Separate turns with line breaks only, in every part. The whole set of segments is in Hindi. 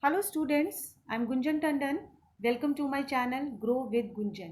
Hello students, I am Gunjan Tandon. Welcome to my channel Grow with Gunjan.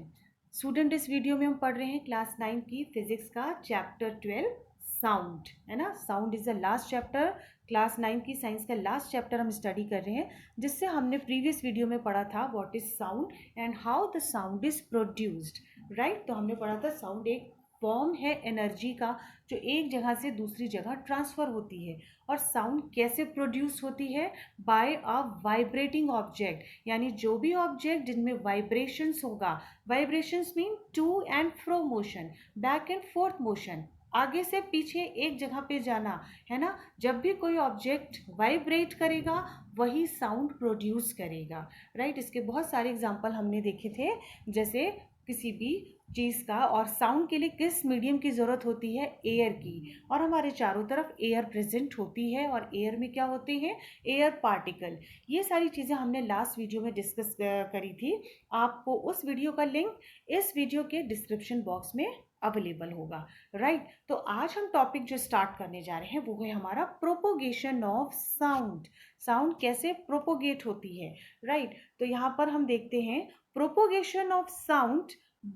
Student इस वीडियो में हम पढ़ रहे हैं क्लास 9 की फिजिक्स का चैप्टर 12 साउंड, है ना। Sound is the last chapter, class 9 की साइंस का लास्ट चैप्टर हम स्टडी कर रहे हैं, जिससे हमने प्रीवियस वीडियो में पढ़ा था what is sound and how the sound is produced, right. तो हमने पढ़ा था साउंड एक फॉर्म है एनर्जी का जो एक जगह से दूसरी जगह ट्रांसफर होती है। और साउंड कैसे प्रोड्यूस होती है? बाय अ वाइब्रेटिंग ऑब्जेक्ट, यानी जो भी ऑब्जेक्ट जिनमें वाइब्रेशंस होगा। Vibrations mean to and fro motion, back and forth motion, आगे से पीछे एक जगह पे जाना, है ना। जब भी कोई ऑब्जेक्ट वाइब्रेट करेगा वही साउंड प्रोड्यूस करेगा, राइट। इसके बहुत सारे एग्जांपल हमने देखे थे, जैसे किसी भी चीज़ का। और साउंड के लिए किस मीडियम की ज़रूरत होती है? एयर की। और हमारे चारों तरफ एयर प्रेजेंट होती है, और एयर में क्या होते हैं? Air particle. ये सारी चीज़ें हमने लास्ट वीडियो में डिस्कस करी थी। आपको उस वीडियो का लिंक इस वीडियो के डिस्क्रिप्शन बॉक्स में अवेलेबल होगा, राइट। तो आज हम टॉपिक जो स्टार्ट करने जा रहे हैं वो है हमारा प्रोपोगेशन ऑफ साउंड। साउंड कैसे प्रोपोगेट होती है, राइट। तो यहाँ पर हम देखते हैं प्रोपोगेशन ऑफ साउंड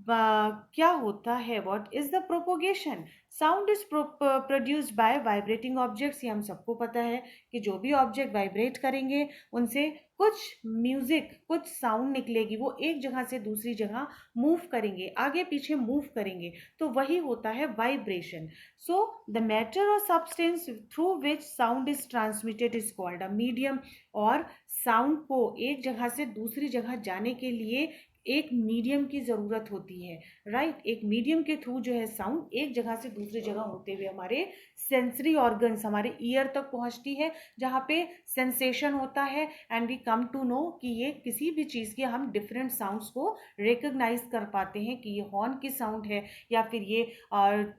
क्या होता है। What is the propagation? Sound is produced by vibrating objects. ये हम सबको पता है कि जो भी ऑब्जेक्ट वाइब्रेट करेंगे उनसे कुछ म्यूजिक, कुछ साउंड निकलेगी, वो एक जगह से दूसरी जगह मूव करेंगे, आगे पीछे मूव करेंगे, तो वही होता है वाइब्रेशन। सो द मैटर और substance through which sound is transmitted is called a medium. और साउंड को एक जगह से दूसरी जगह जाने के लिए एक मीडियम की ज़रूरत होती है, राइट। एक मीडियम के थ्रू जो है साउंड एक जगह से दूसरी जगह होते हुए हमारे सेंसरी ऑर्गन्स, हमारे ईयर तक पहुंचती है, जहाँ पे सेंसेशन होता है। And we come to know कि ये किसी भी चीज़ के हम डिफरेंट साउंड्स को रिकग्नाइज कर पाते हैं कि ये हॉर्न की साउंड है, या फिर ये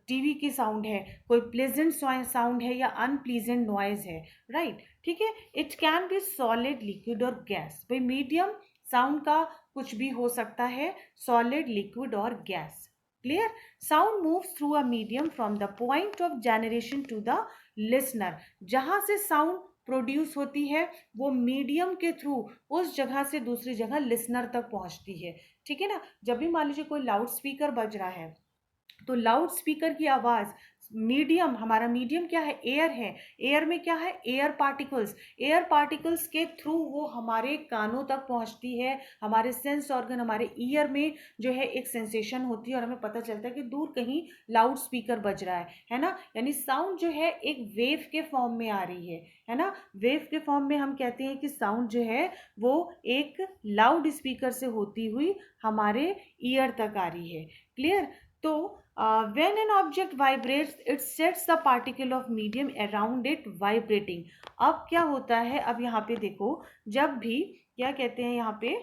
टीवी की साउंड है, कोई प्लेजेंट साउंड है या अनप्लीजेंट नॉइज है, राइट। ठीक है। It can be solid, liquid और गैस। भाई मीडियम साउंड का कुछ भी हो सकता है, सॉलिड, लिक्विड और gas. Clear? Sound moves through a medium from the point of generation to the listener. जहां से साउंड प्रोड्यूस होती है वो मीडियम के थ्रू उस जगह से दूसरी जगह लिसनर तक पहुंचती है, ठीक है ना। जब भी मान लीजिए कोई लाउड स्पीकर बज रहा है, तो लाउड स्पीकर की आवाज, मीडियम, हमारा मीडियम क्या है? एयर है। एयर में क्या है? Air particles. एयर पार्टिकल्स के थ्रू वो हमारे कानों तक पहुंचती है, हमारे सेंस ऑर्गन, हमारे ईयर में जो है एक सेंसेशन होती है, और हमें पता चलता है कि दूर कहीं लाउड स्पीकर बज रहा है ना। यानी साउंड जो है एक वेव के फॉर्म में आ रही है ना। वेव के फॉर्म में हम कहते हैं कि साउंड जो है वो एक लाउड स्पीकर से होती हुई हमारे ईयर तक आ रही है। क्लियर? तो when an object vibrates it sets the particle of medium around it vibrating। अब क्या होता है? अब यहाँ पे देखो, जब भी क्या कहते हैं यहाँ पे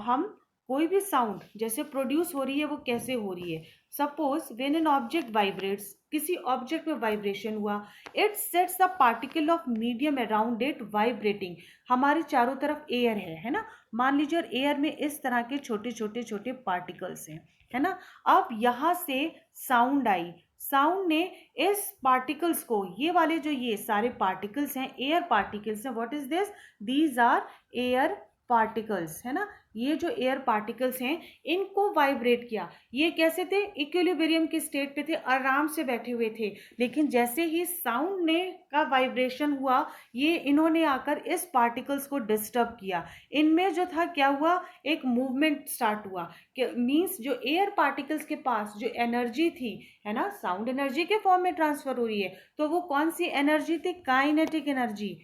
हम कोई भी साउंड जैसे प्रोड्यूस हो रही है वो कैसे हो रही है? Suppose when an object vibrates, किसी ऑब्जेक्ट में वाइब्रेशन हुआ, it sets the particle of medium around it vibrating. हमारे चारों तरफ एयर है ना। मान लीजिए और एयर में इस तरह के छोटे छोटे छोटे पार्टिकल्स हैं, है ना। अब यहां से साउंड आई, साउंड ने इस पार्टिकल्स को, ये वाले जो ये सारे पार्टिकल्स हैं एयर पार्टिकल्स हैं। What is this? These are air particles, है ना। ये जो एयर पार्टिकल्स हैं इनको वाइब्रेट किया। ये कैसे थे? इक्विलिब्रियम के स्टेट पे थे, आराम से बैठे हुए थे। लेकिन जैसे ही साउंड ने का वाइब्रेशन हुआ, ये इन्होंने आकर इस पार्टिकल्स को डिस्टर्ब किया। इनमें जो था क्या हुआ? एक मूवमेंट स्टार्ट हुआ। मीन्स जो एयर पार्टिकल्स के पास जो एनर्जी थी, है ना, साउंड एनर्जी के फॉर्म में ट्रांसफर हो रही है, तो वो कौन सी एनर्जी थी? Kinetic energy.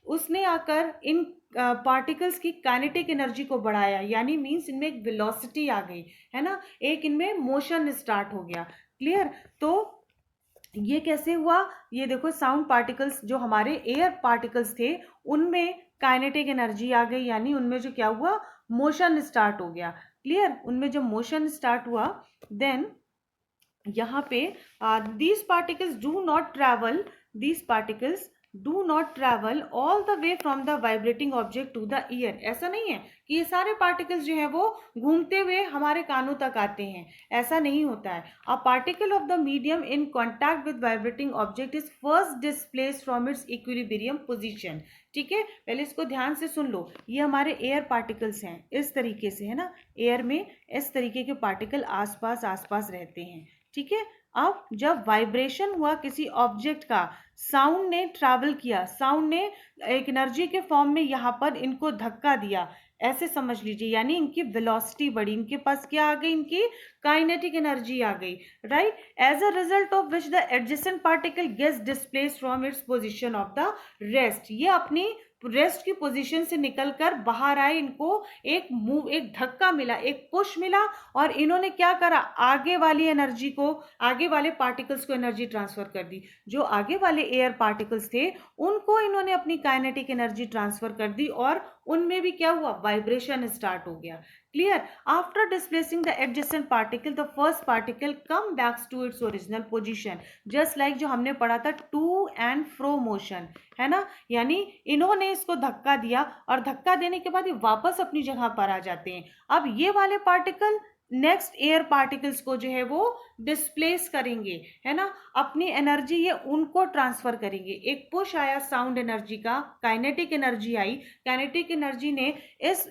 उसने आकर इन पार्टिकल्स की काइनेटिक एनर्जी को बढ़ाया, यानी मीन्स इनमें एक वेलोसिटी आ गई, है ना, एक इनमें मोशन स्टार्ट हो गया। क्लियर? तो ये कैसे हुआ? ये देखो, साउंड पार्टिकल्स जो हमारे एयर पार्टिकल्स थे उनमें काइनेटिक एनर्जी आ गई, यानी उनमें जो क्या हुआ? मोशन स्टार्ट हो गया। क्लियर? उनमें जब मोशन स्टार्ट हुआ, देन यहाँ पे these particles do not travel, these particles do not travel all the way from the vibrating object to the ear. ऐसा नहीं है कि ये सारे पार्टिकल्स जो है वो घूमते हुए हमारे कानों तक आते हैं, ऐसा नहीं होता है। A particle of the medium in contact with vibrating object is first displaced from it's equilibrium position. ठीक है, पहले इसको ध्यान से सुन लो। ये हमारे एयर पार्टिकल्स हैं, इस तरीके से, है ना, एयर में इस तरीके के पार्टिकल आसपास आसपास रहते हैं। ठीक है, अब जब वाइब्रेशन हुआ किसी ऑब्जेक्ट का, साउंड ने ट्रैवल किया, साउंड ने एक एनर्जी के फॉर्म में यहाँ पर इनको धक्का दिया, ऐसे समझ लीजिए, यानी इनकी वेलोसिटी बढ़ी, इनके पास क्या आ गई, इनकी काइनेटिक एनर्जी आ गई, right. As a result of which the adjacent particle gets displaced from its position of the rest. ये अपनी रेस्ट की पोजीशन से निकलकर बाहर आए, इनको एक मूव, एक धक्का मिला, एक पुश मिला, और इन्होंने क्या करा, आगे वाली एनर्जी को, आगे वाले पार्टिकल्स को एनर्जी ट्रांसफर कर दी। जो आगे वाले एयर पार्टिकल्स थे उनको इन्होंने अपनी काइनेटिक एनर्जी ट्रांसफर कर दी, और उनमें भी क्या हुआ, वाइब्रेशन स्टार्ट हो गया। Clear. After displacing the adjacent particle the first particle come backs to its original position, just like जो हमने पढ़ा था टू एंड फ्रो मोशन, है ना। यानी इन्होंने इसको धक्का दिया, और धक्का देने के बाद ये वापस अपनी जगह पर आ जाते हैं। अब ये वाले पार्टिकल नेक्स्ट एयर पार्टिकल्स को जो है वो डिस्प्लेस करेंगे, है ना, अपनी एनर्जी ये उनको ट्रांसफर करेंगे। एक पुश आया साउंड एनर्जी का, काइनेटिक एनर्जी आई, काइनेटिक एनर्जी ने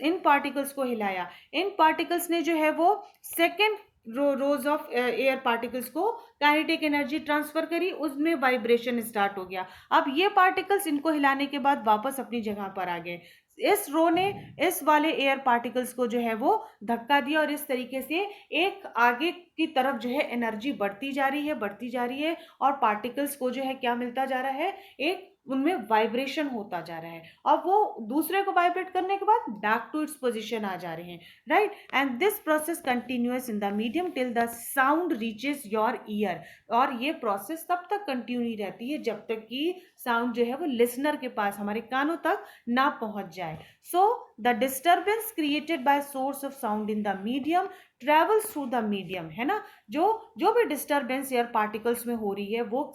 इन पार्टिकल्स को हिलाया, इन पार्टिकल्स ने जो है वो second rose of air particles को काइनेटिक एनर्जी ट्रांसफर करी, उसमें वाइब्रेशन स्टार्ट हो गया। अब ये पार्टिकल्स इनको हिलाने के बाद वापस अपनी जगह पर आ गए। इस रो ने इस वाले एयर पार्टिकल्स को जो है वो धक्का दिया, और इस तरीके से एक आगे की तरफ जो है एनर्जी बढ़ती जा रही है, बढ़ती जा रही है, और पार्टिकल्स को जो है क्या मिलता जा रहा है, एक उनमें वाइब्रेशन होता जा रहा है, और वो दूसरे को वाइब्रेट करने के बाद बैक टू इट्स पोजीशन आ जा रहे हैं, right. And this process continuous in the medium till the sound reaches your year. और ये प्रोसेस तब तक कंटिन्यू रहती है जब तक कि साउंड जो है वो लिसनर के पास, हमारे कानों तक ना पहुंच जाए। So the disturbance created by source of sound in the medium travels through the medium, है ना। जो भी डिस्टर्बेंस एयर पार्टिकल्स में हो रही है, वो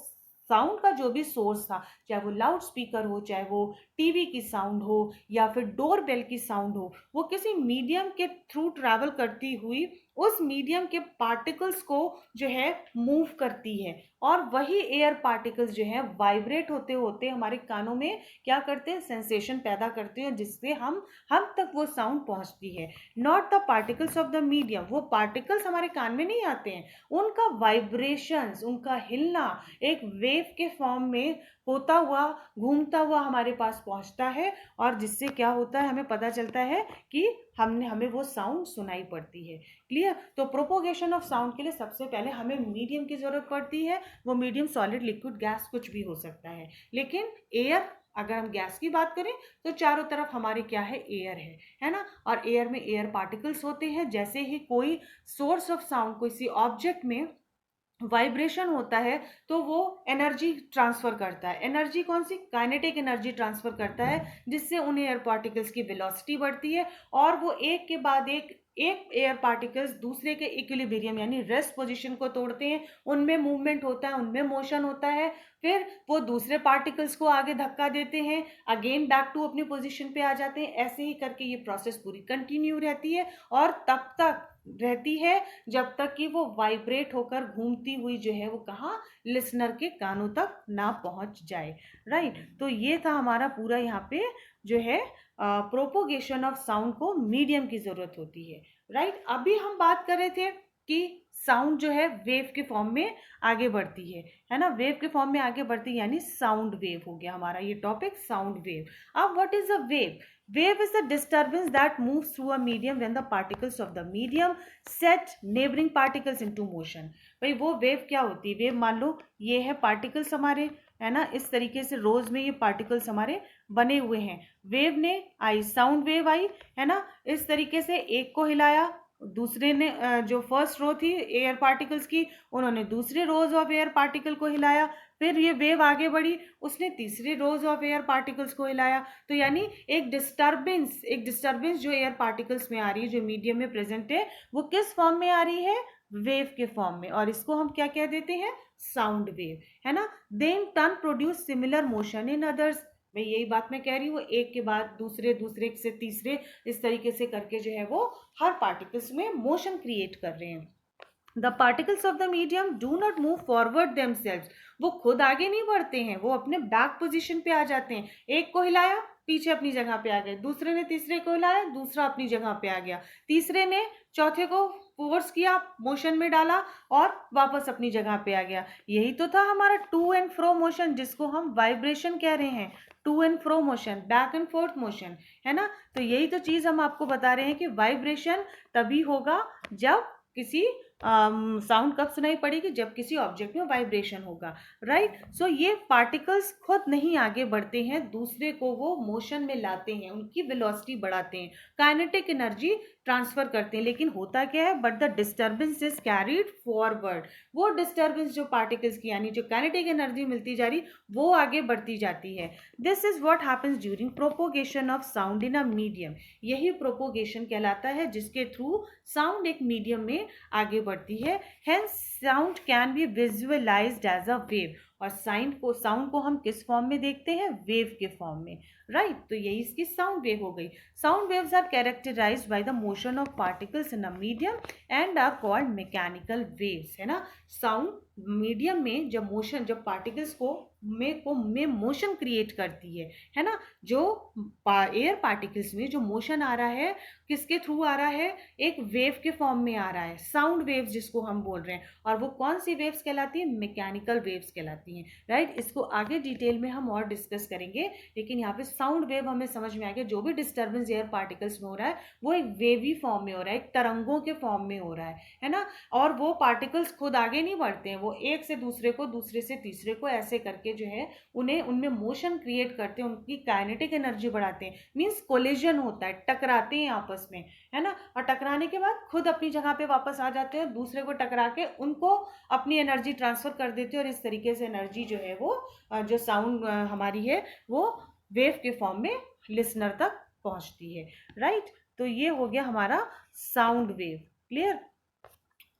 साउंड का जो भी सोर्स था, चाहे वो लाउड स्पीकर हो, चाहे वो टीवी की साउंड हो, या फिर डोर बेल की साउंड हो, वो किसी मीडियम के थ्रू ट्रैवल करती हुई उस मीडियम के पार्टिकल्स को जो है मूव करती है, और वही एयर पार्टिकल्स जो है वाइब्रेट होते होते हमारे कानों में क्या करते हैं, सेंसेशन पैदा करते हैं, जिससे हम तक वो साउंड पहुंचती है। Not the particles of the medium, वो पार्टिकल्स हमारे कान में नहीं आते हैं, उनका वाइब्रेशंस, उनका हिलना एक वेव के फॉर्म में होता हुआ, घूमता हुआ हमारे पास पहुंचता है, और जिससे क्या होता है, हमें पता चलता है कि हमें वो साउंड सुनाई पड़ती है। क्लियर। तो प्रोपोगेशन ऑफ साउंड के लिए सबसे पहले हमें मीडियम की जरूरत पड़ती है। वो मीडियम सॉलिड, लिक्विड, गैस कुछ भी हो सकता है, लेकिन एयर, अगर हम गैस की बात करें तो चारों तरफ हमारे क्या है, एयर है ना। और एयर में एयर पार्टिकल्स होते हैं। जैसे ही कोई सोर्स ऑफ साउंड, किसी ऑब्जेक्ट में वाइब्रेशन होता है तो वो एनर्जी ट्रांसफर करता है। एनर्जी कौन सी, काइनेटिक एनर्जी ट्रांसफर करता है, जिससे उन एयर पार्टिकल्स की वेलोसिटी बढ़ती है, और वो एक के बाद एक एयर पार्टिकल्स दूसरे के इक्विलिब्रियम यानी रेस्ट पोजीशन को तोड़ते हैं, उनमें मूवमेंट होता है, उनमें मोशन होता है, फिर वो दूसरे पार्टिकल्स को आगे धक्का देते हैं, अगेन बैक टू अपनी पोजीशन पे आ जाते हैं। ऐसे ही करके ये प्रोसेस पूरी कंटिन्यू रहती है, और तब तक रहती है जब तक कि वो वाइब्रेट होकर घूमती हुई जो है वो कहाँ, लिसनर के कानों तक ना पहुंच जाए, राइट। तो ये था हमारा पूरा यहाँ पे जो है प्रोपोगेशन ऑफ साउंड को मीडियम की जरूरत होती है, राइट। अभी हम बात कर रहे थे कि साउंड जो है वेव के फॉर्म में आगे बढ़ती है ना, वेव के फॉर्म में आगे बढ़ती है, यानी साउंड वेव हो गया हमारा ये टॉपिक, साउंड वेव। अब what is a wave? Wave is the disturbance that moves through a medium when the particles of the medium set neighboring particles into motion। भाई वो वेव क्या होती है? वेव मान लो ये है पार्टिकल्स हमारे, है ना, इस तरीके से रोज में ये पार्टिकल्स हमारे बने हुए हैं। वेव ने आई, साउंड वेव आई, है ना, इस तरीके से एक को हिलाया, दूसरे ने जो फर्स्ट रो थी एयर पार्टिकल्स की, उन्होंने दूसरे रोज ऑफ एयर पार्टिकल को हिलाया, फिर ये वेव आगे बढ़ी, उसने तीसरे रोज ऑफ एयर पार्टिकल्स को हिलाया। तो यानी एक डिस्टर्बेंस जो एयर पार्टिकल्स में आ रही है, जो मीडियम में प्रेजेंट है, वो किस फॉर्म में आ रही है? वेव के फॉर्म में। और इसको हम क्या कह देते हैं? साउंड वेव, है ना। They in turn produce similar motion in others. मैं यही बात मैं कह रही हूँ, एक के बाद दूसरे, दूसरे से तीसरे, इस तरीके से करके जो है वो हर पार्टिकल्स में मोशन क्रिएट कर रहे हैं। The particles of the medium do not move forward themselves. वो खुद आगे नहीं बढ़ते हैं, वो अपने बैक पोजीशन पे आ जाते हैं। एक को हिलाया, पीछे अपनी जगह पे आ गए, दूसरे ने तीसरे को हिलाया, दूसरा अपनी जगह पे आ गया, तीसरे ने चौथे को फोर्स किया, मोशन में डाला और वापस अपनी जगह पे आ गया। यही तो था हमारा टू एंड फ्रो मोशन, जिसको हम वाइब्रेशन कह रहे हैं। To and fro motion, back and forth motion, है ना। तो यही तो चीज हम आपको बता रहे हैं कि वाइब्रेशन तभी होगा जब किसी साउंड कब सुनाई पड़ेगी, जब किसी ऑब्जेक्ट में वाइब्रेशन होगा, राइट। सो ये पार्टिकल्स खुद नहीं आगे बढ़ते हैं, दूसरे को वो मोशन में लाते हैं, उनकी वेलोसिटी बढ़ाते हैं, काइनेटिक एनर्जी ट्रांसफर करते हैं। लेकिन होता क्या है, but the disturbance is carried forward. वो डिस्टर्बेंस जो पार्टिकल्स की, यानी जो काइनेटिक एनर्जी मिलती जा रही, वो आगे बढ़ती जाती है। This is what happens during propagation of sound in a medium. यही प्रोपोगेशन कहलाता है, जिसके थ्रू साउंड एक मीडियम में आगे बढ़ती है। Hence sound can be visualised as a wave. और साउंड को हम किस फॉर्म में देखते हैं, वेव के फॉर्म में, राइट। तो यही इसकी साउंड वेव हो गई। Sound waves are characterised by the motion of particles in a medium and are called mechanical waves, है ना। साउंड मीडियम में जब मोशन, जब पार्टिकल्स को में मोशन क्रिएट करती है ना। जो एयर पार्टिकल्स में जो मोशन आ रहा है, किसके थ्रू आ रहा है, एक वेव के फॉर्म में आ रहा है, साउंड वेव्स जिसको हम बोल रहे हैं। और वो कौन सी वेव्स कहलाती है, मैकेनिकल वेव्स कहलाती हैं, राइट। इसको आगे डिटेल में हम और डिस्कस करेंगे, लेकिन यहाँ पे साउंड वेव हमें समझ में आ गया। जो भी डिस्टर्बेंस एयर पार्टिकल्स में हो रहा है, वो एक वेवी फॉर्म में हो रहा है, एक तरंगों के फॉर्म में हो रहा है ना। और वो पार्टिकल्स खुद आगे नहीं बढ़ते हैं, वो एक से दूसरे को, दूसरे से तीसरे को ऐसे करके जो है उन्हें, उनमें मोशन क्रिएट करते हैं, उनकी काइनेटिक एनर्जी बढ़ाते हैं। मींस कोलिजन होता है, टकराते हैं आपस में, है ना। और टकराने के बाद खुद अपनी जगह पे वापस आ जाते हैं, दूसरे को टकरा के उनको अपनी एनर्जी ट्रांसफर कर देते हैं। और इस तरीके से एनर्जी जो है वो जो साउंड हमारी है, वो वेव के फॉर्म में लिसनर तक पहुंचती है, राइट। तो ये हो गया हमारा साउंड वेव, क्लियर।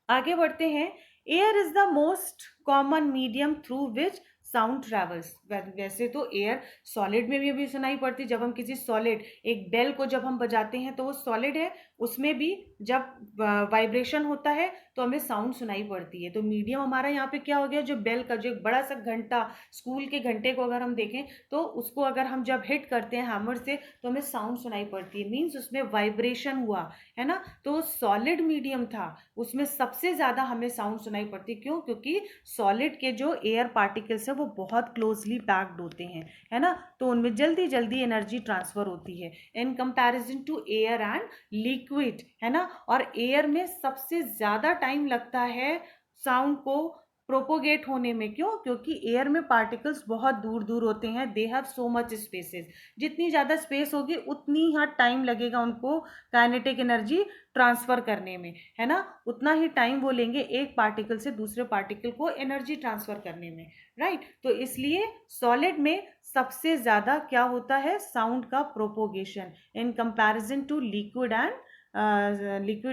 आगे बढ़ते हैं। Air is the most common medium through which sound travels. वैसे तो एयर सॉलिड में भी अभी सुनाई पड़ती है। जब हम किसी सॉलिड, एक बेल को जब हम बजाते हैं तो वो सॉलिड है, उसमें भी जब वाइब्रेशन होता है तो हमें साउंड सुनाई पड़ती है। तो मीडियम हमारा यहाँ पे क्या हो गया, जो बेल का, जो एक बड़ा सा घंटा, स्कूल के घंटे को अगर हम देखें तो उसको अगर हम जब हिट करते हैं हैमर से तो हमें साउंड सुनाई पड़ती है, मीन्स उसमें वाइब्रेशन हुआ, है ना। तो सॉलिड मीडियम था, उसमें सबसे ज्यादा हमें साउंड सुनाई पड़ती। क्यों? क्योंकि सॉलिड के जो एयर पार्टिकल्स है वो बहुत क्लोजली पैक्ड होते हैं, है ना। तो उनमें जल्दी जल्दी एनर्जी ट्रांसफर होती है in comparison to air and liquid, है ना। और एयर में सबसे ज्यादा टाइम लगता है साउंड को प्रोपोगेट होने में। क्यों? क्योंकि एयर में पार्टिकल्स बहुत दूर दूर होते हैं, they have so much spaces. जितनी ज़्यादा स्पेस होगी उतनी ही टाइम लगेगा उनको काइनेटिक एनर्जी ट्रांसफर करने में, है ना। उतना ही टाइम वो लेंगे एक पार्टिकल से दूसरे पार्टिकल को एनर्जी ट्रांसफर करने में, राइट। तो इसलिए सॉलिड में सबसे ज़्यादा क्या होता है, साउंड का propagation in comparison to liquid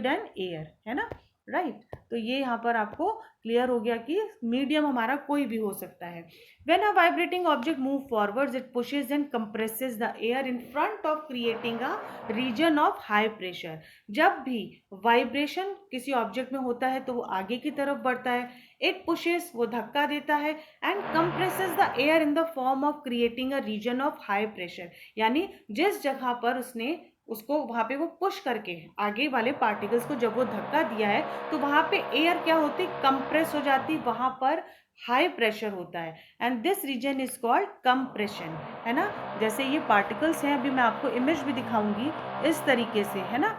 and air, है ना, राइट। तो ये यहाँ पर आपको क्लियर हो गया कि मीडियम हमारा कोई भी हो सकता है। When a vibrating object moves forwards, it pushes and compresses the air in front of creating a region of high pressure. जब भी वाइब्रेशन किसी ऑब्जेक्ट में होता है तो वो आगे की तरफ बढ़ता है, it pushes, वो धक्का देता है, and compresses the air in the form of creating a region of high pressure. यानी जिस जगह पर उसको वहां पे वो पुश करके आगे वाले पार्टिकल्स को जब वो धक्का दिया है तो वहां पे एयर क्या होती, कंप्रेस हो जाती, वहां पर हाई प्रेशर होता है, and this region is called compression, है ना। जैसे ये पार्टिकल्स हैं, अभी मैं आपको इमेज भी दिखाऊंगी इस तरीके से, है ना,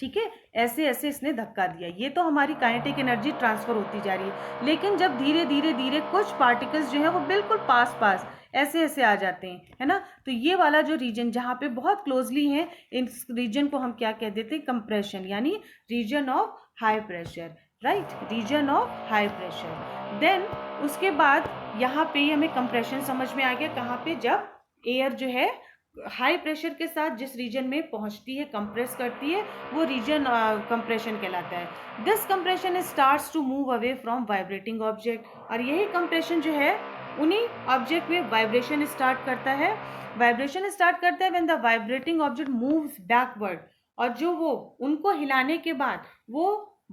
ठीक है। ऐसे ऐसे इसने धक्का दिया, ये तो हमारी काइनेटिक एनर्जी ट्रांसफर होती जा रही है। लेकिन जब धीरे धीरे धीरे कुछ पार्टिकल्स जो है वो बिल्कुल पास पास ऐसे ऐसे आ जाते हैं, है ना। तो ये वाला जो रीजन जहाँ पे बहुत क्लोजली है, इस रीजन को हम क्या कह देते हैं, कंप्रेशन, यानी region of high pressure, right, region of high pressure. Then उसके बाद यहाँ पे हमें कंप्रेशन समझ में आ गया, कहाँ पे, जब एयर जो है हाई प्रेशर के साथ जिस रीजन में पहुंचती है, कंप्रेस करती है, वो रीजन कंप्रेशन कहलाता है। This compression starts to move away from vibrating object, और यही कंप्रेशन जो है उन्हीं ऑब्जेक्ट में वाइब्रेशन स्टार्ट करता है। वाइब्रेशन स्टार्ट करता है when the vibrating object moves backward, और जो वो उनको हिलाने के बाद वो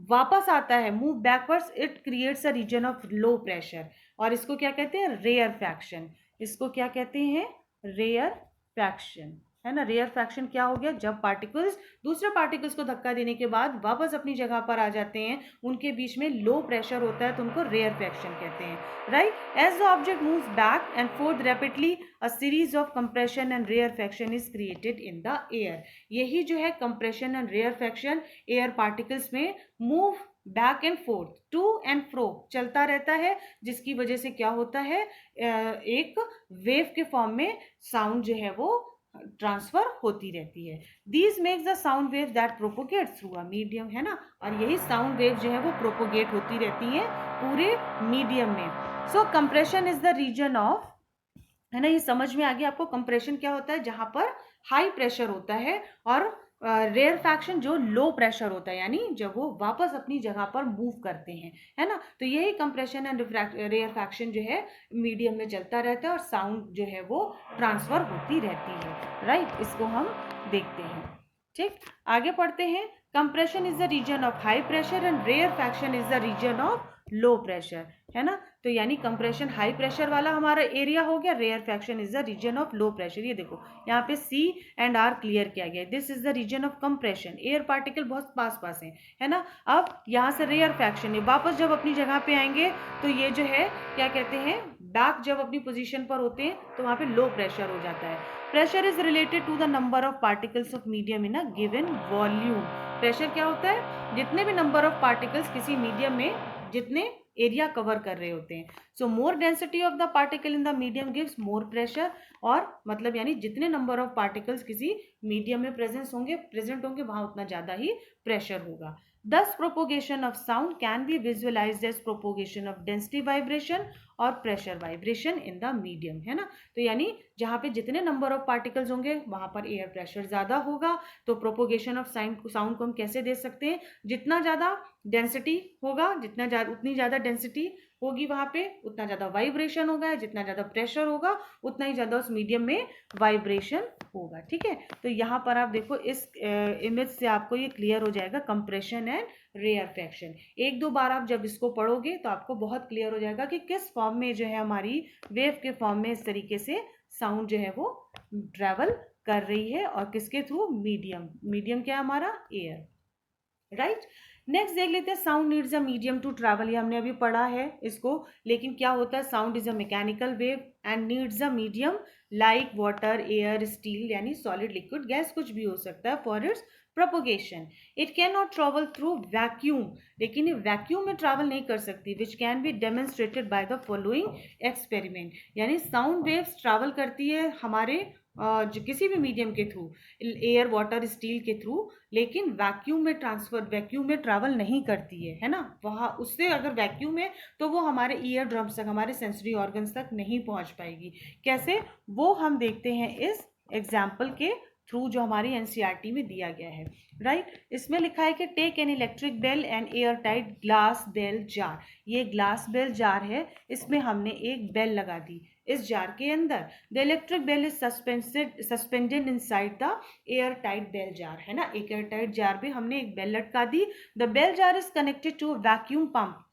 वापस आता है, move backwards, it creates a region of low pressure, और इसको क्या कहते हैं, रेयर फ्रैक्शन। इसको क्या कहते हैं, रेयर फ्रैक्शन, है ना। रेयर फ्रैक्शन क्या हो गया, जब पार्टिकल्स दूसरे पार्टिकल्स को धक्का देने के बाद वापस अपनी जगह पर आ जाते हैं, उनके बीच में लो प्रेशर होता है, तो उनको रेयर फ्रैक्शन कहते हैं, right. As the object moves back and forth rapidly, a series of compression and rarefaction is created in the air. यही जो है compression and rarefaction air particles में move back and forth, to and fro चलता रहता है, जिसकी वजह से क्या होता है, एक वेव के फॉर्म में साउंड जो है वो ट्रांसफर होती रहती है। These makes the sound wave that propagate through a medium, है ना, और यही साउंड वेव जो है वो प्रोपोगेट होती रहती है पूरे मीडियम में। So compression is the reason of, है ना, ये समझ में आ गया आपको कंप्रेशन क्या होता है, जहां पर हाई प्रेशर होता है, और रेयर फ्रैक्शन जो लो प्रेशर होता है, यानी जब वो वापस अपनी जगह पर मूव करते हैं, है ना। तो यही कंप्रेशन एंड रेयर फ्रैक्शन जो है मीडियम में चलता रहता है, और साउंड जो है वो ट्रांसफर होती रहती है, राइट। इसको हम देखते हैं, ठीक। आगे पढ़ते हैं। Compression is the reason of high pressure and rarefaction is the reason of low pressure, है ना। तो यानी कंप्रेशन हाई प्रेशर वाला हमारा एरिया हो गया, rarefaction is the reason of low pressure. ये देखो यहाँ पे सी एंड आर क्लियर किया गया है, this is the reason of compression, air particle बहुत पास पास है ना। अब यहाँ से रेयर फ्रैक्शन है, वापस जब अपनी जगह पे आएंगे तो ये जो है क्या कहते हैं, बैक जब अपनी पोजीशन पर होते हैं तो वहाँ पे लो प्रेशर हो जाता है। Pressure is related to the number of particles of medium in a given volume. Pressure क्या होता है, जितने भी नंबर ऑफ पार्टिकल्स किसी मीडियम में जितने एरिया कवर कर रहे होते हैं। So more density of the particle in the medium gives more pressure, और मतलब यानी जितने नंबर ऑफ पार्टिकल्स किसी मीडियम में प्रेजेंट होंगे वहां उतना ज्यादा ही प्रेशर होगा। Thus propagation of sound can be visualized as propagation of density vibration और pressure vibration in the medium, है ना। तो यानी जहाँ पे जितने नंबर ऑफ पार्टिकल्स होंगे वहां पर एयर प्रेशर ज्यादा होगा, तो प्रोपोगेशन ऑफ साउंड को हम कैसे दे सकते हैं, जितना ज्यादा डेंसिटी होगा, उतनी ज्यादा डेंसिटी होगी वहां पे, उतना ज्यादा वाइब्रेशन होगा, जितना ज्यादा प्रेशर होगा उतना ही ज्यादा उस मीडियम में वाइब्रेशन होगा, ठीक है। तो यहाँ पर आप देखो इस इमेज से आपको ये क्लियर हो जाएगा कंप्रेशन एंड रेयर फ्रैक्शन। एक दो बार आप जब इसको पढ़ोगे तो आपको बहुत क्लियर हो जाएगा कि किस फॉर्म में जो है हमारी वेव के फॉर्म में इस तरीके से साउंड जो है वो ट्रेवल कर रही है, और किसके थ्रू, मीडियम क्या है हमारा, एयर, राइट। नेक्स्ट देख लेते हैं, sound needs a medium to travel. ये हमने अभी पढ़ा है इसको, लेकिन क्या होता है, sound is a mechanical wave and needs a medium like water, air, steel, यानी सॉलिड, लिक्विड, गैस, कुछ भी हो सकता है, for its propagation. It cannot travel through vacuum, लेकिन ये वैक्यूम में ट्रैवल नहीं कर सकती, which can be demonstrated by the following experiment। यानी साउंड वेव्स ट्रैवल करती है हमारे किसी भी मीडियम के थ्रू, एयर, वाटर, स्टील के थ्रू, लेकिन वैक्यूम में ट्रैवल नहीं करती है ना। वहाँ उससे अगर वैक्यूम है तो वो हमारे ईयर ड्रम्स तक, हमारे सेंसरी ऑर्गन्स तक नहीं पहुँच पाएगी। कैसे, वो हम देखते हैं इस एग्जाम्पल के थ्रू जो हमारी एनसीईआरटी में दिया गया है, राइट। इसमें लिखा है कि take an electric bell and air tight glass bell jar. ये ग्लास बेल जार है, इसमें हमने एक बेल लगा दी इस जार के अंदर। The electric bell is suspended inside the air tight bell jar, है ना। एक एयर टाइट जार में हमने एक बेल लटका दी। The bell jar is connected to vacuum pump,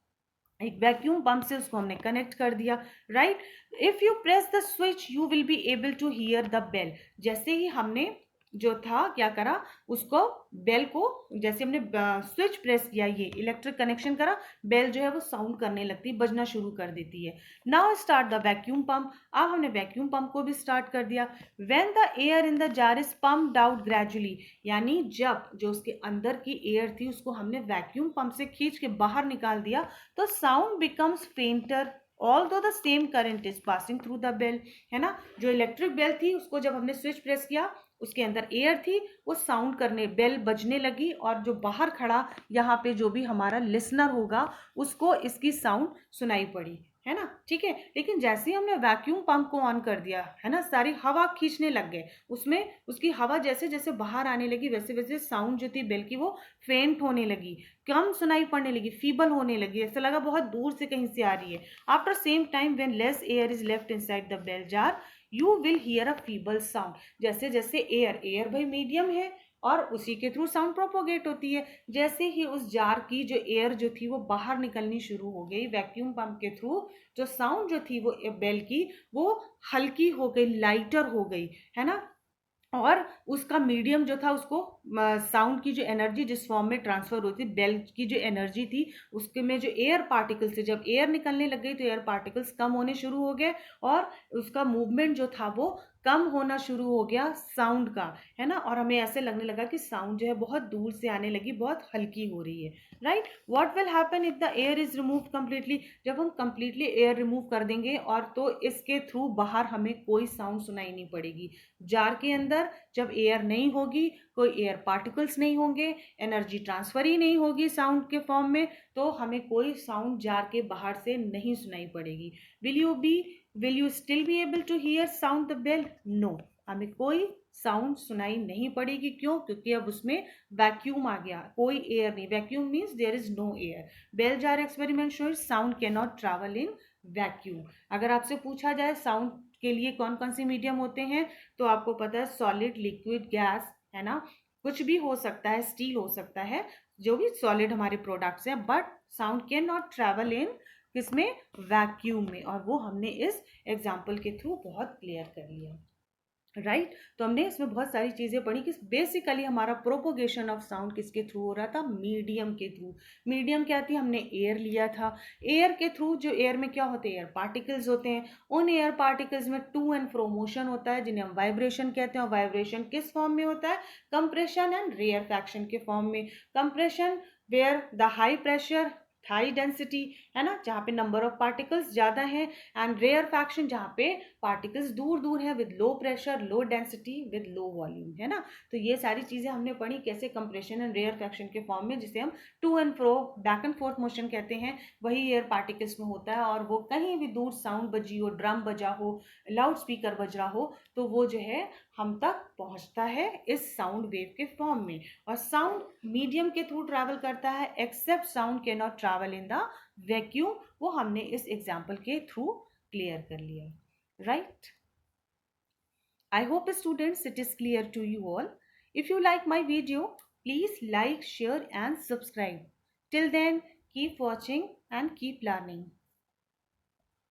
एक वैक्यूम पंप से उसको हमने कनेक्ट कर दिया, right. If you press the switch you will be able to hear the bell. जैसे ही हमने जो था क्या करा, उसको बेल को जैसे हमने स्विच प्रेस किया, ये इलेक्ट्रिक कनेक्शन करा, बेल जो है वो साउंड करने लगती है, बजना शुरू कर देती है। Now start the vacuum pump. अब हमने वैक्यूम पंप को भी स्टार्ट कर दिया। When the air in the jar is pumped out gradually, यानी जब जो उसके अंदर की एयर थी उसको हमने वैक्यूम पंप से खींच के बाहर निकाल दिया, तो sound becomes fainter although the same current is passing through the bell, है ना। जो इलेक्ट्रिक बेल थी उसको जब हमने स्विच प्रेस किया, उसके अंदर एयर थी, वो साउंड करने, बेल बजने लगी, और जो बाहर खड़ा यहाँ पे जो भी हमारा लिसनर होगा उसको इसकी साउंड सुनाई पड़ी, है ना, ठीक है। लेकिन जैसे ही हमने वैक्यूम पंप को ऑन कर दिया, है ना, सारी हवा खींचने लग गए, उसमें उसकी हवा जैसे जैसे बाहर आने लगी, वैसे वैसे साउंड जो थी बेल की वो फेंट होने लगी, कम सुनाई पड़ने लगी, फीबल होने लगी, ऐसा लगा बहुत दूर से कहीं से आ रही है। After same time when less air is left inside the bell jar, you will hear a feeble sound. जैसे जैसे एयर भाई मीडियम है और उसी के थ्रू साउंड प्रोपोगेट होती है। जैसे ही उस जार की जो एयर जो थी वो बाहर निकलनी शुरू हो गई वैक्यूम पंप के थ्रू, जो साउंड जो थी वो बेल की वो हल्की हो गई, लाइटर हो गई, है ना। और उसका मीडियम जो था उसको साउंड की जो एनर्जी जिस फॉर्म में ट्रांसफर होती, बेल की जो एनर्जी थी उसके में जो एयर पार्टिकल्स थे, जब एयर निकलने लग गई तो एयर पार्टिकल्स कम होने शुरू हो गए और उसका मूवमेंट जो था वो कम होना शुरू हो गया साउंड का, है ना। और हमें ऐसे लगने लगा कि साउंड जो है बहुत दूर से आने लगी, बहुत हल्की हो रही है, right. What will happen if the air is remove completely, जब हम कंप्लीटली एयर रिमूव कर देंगे और तो इसके थ्रू बाहर हमें कोई साउंड सुनाई नहीं पड़ेगी। जार के अंदर जब एयर नहीं होगी, कोई एयर पार्टिकल्स नहीं होंगे, एनर्जी ट्रांसफर ही नहीं होगी साउंड के फॉर्म में, तो हमें कोई साउंड जार के बाहर से नहीं सुनाई पड़ेगी। Will you still be able to hear sound the bell? No, हमें कोई साउंड सुनाई नहीं पड़ेगी। क्यों? क्योंकि अब उसमें वैक्यूम आ गया, कोई एयर नहीं। Vacuum means there is no air. Bell jar experiment shows sound can not travel in vacuum. अगर आपसे पूछा जाए साउंड के लिए कौन कौन से मीडियम होते हैं, तो आपको पता है सॉलिड, लिक्विड, गैस, है ना, कुछ भी हो सकता है, स्टील हो सकता है, जो भी सॉलिड हमारे प्रोडक्ट्स हैं, but sound can not travel इन किसमें? वैक्यूम में। और वो हमने इस एग्जाम्पल के थ्रू बहुत क्लियर कर लिया, राइट। तो हमने इसमें बहुत सारी चीजें पढ़ी कि बेसिकली हमारा प्रोपोगेशन ऑफ साउंड किसके थ्रू हो रहा था? मीडियम के थ्रू। मीडियम क्या थी? हमने एयर लिया था। एयर के थ्रू, जो एयर में क्या होते हैं? एयर पार्टिकल्स होते हैं। उन एयर पार्टिकल्स में टू एंड फ्रो मोशन होता है, जिन्हें हम वाइब्रेशन कहते हैं। और वाइब्रेशन किस फॉर्म में होता है? कंप्रेशन एंड रेयरफैक्शन के फॉर्म में। Compression where the high pressure, high density, है ना, जहाँ पे नंबर ऑफ पार्टिकल्स ज्यादा है, एंड रेयर फैक्शन जहाँ पे पार्टिकल्स दूर दूर है, with low pressure, low density, with low volume, है ना। तो ये सारी चीजें हमने पढ़ी कैसे कंप्रेशन एंड रेयर फैक्शन के फॉर्म में, जिसे हम to and fro, back and forth motion कहते हैं, वही एयर पार्टिकल्स में होता है। और वो कहीं भी दूर साउंड बजी हो, ड्रम बजा हो, लाउड स्पीकर बज रहा हो, तो वो जो है हम तक पहुंचता है इस साउंड वेव के फॉर्म में। और साउंड मीडियम के थ्रू ट्रैवल करता है, except sound can not travel in the vacuum. वो हमने इस एग्जाम्पल के थ्रू क्लियर कर लिया, right? I hope students it is clear to you all. If you like my video, please like, share and subscribe. Till then, keep watching and keep learning.